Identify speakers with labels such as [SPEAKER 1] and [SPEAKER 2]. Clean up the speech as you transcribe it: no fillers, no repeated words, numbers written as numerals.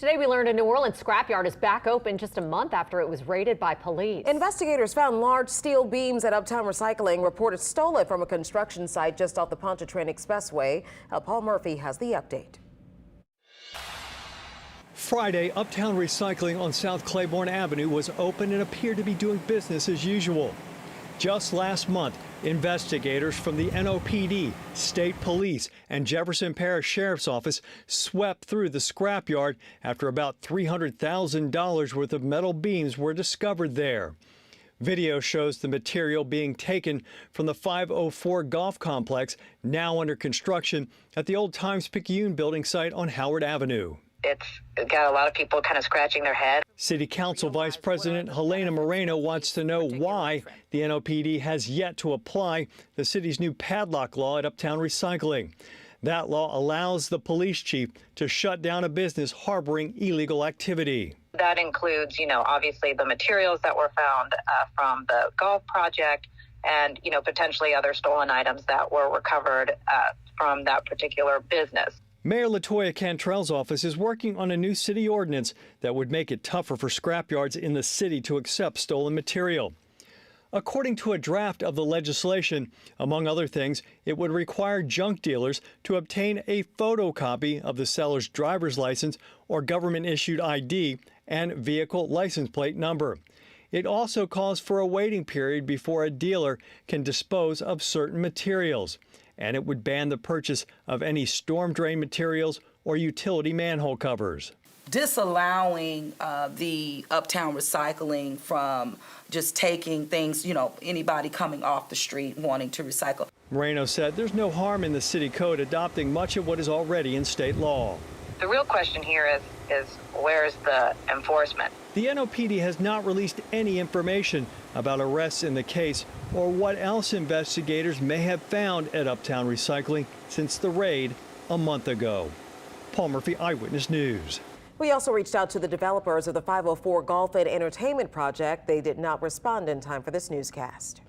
[SPEAKER 1] Today we learned a New Orleans scrapyard is back open just a month after it was raided by police.
[SPEAKER 2] Investigators found large steel beams at Uptown Recycling, reported stolen from a construction site just off the Pontchartrain Expressway. Paul Murphy has the update.
[SPEAKER 3] Friday, Uptown Recycling on South Claiborne Avenue was open and appeared to be doing business as usual. Just last month, investigators from the NOPD, State Police, and Jefferson Parish Sheriff's Office swept through the scrapyard after about $300,000 worth of metal beams were discovered there. Video shows the material being taken from the 504 golf complex, now under construction at the old Times-Picayune building site on Howard Avenue.
[SPEAKER 4] It's got a lot of people kind of scratching their head.
[SPEAKER 3] City Council Vice President Helena Moreno wants to know why the NOPD has yet to apply the city's new padlock law at Uptown Recycling. That law allows the police chief to shut down a business harboring illegal activity.
[SPEAKER 4] That includes, obviously the materials that were found from the golf project and, potentially other stolen items that were recovered from that particular business.
[SPEAKER 3] Mayor LaToya Cantrell's office is working on a new city ordinance that would make it tougher for scrapyards in the city to accept stolen material. According to a draft of the legislation, among other things, it would require junk dealers to obtain a photocopy of the seller's driver's license or government-issued ID and vehicle license plate number. It also calls for a waiting period before a dealer can dispose of certain materials. And it would ban the purchase of any storm drain materials or utility manhole covers.
[SPEAKER 5] Disallowing the Uptown Recycling from just taking things, anybody coming off the street wanting to recycle.
[SPEAKER 3] Moreno said there's no harm in the city code adopting much of what is already in state law.
[SPEAKER 4] The real question here is where's the enforcement?
[SPEAKER 3] The NOPD has not released any information about arrests in the case or what else investigators may have found at Uptown Recycling since the raid a month ago. Paul Murphy, Eyewitness News.
[SPEAKER 2] We also reached out to the developers of the 504 Golf and Entertainment Project. They did not respond in time for this newscast.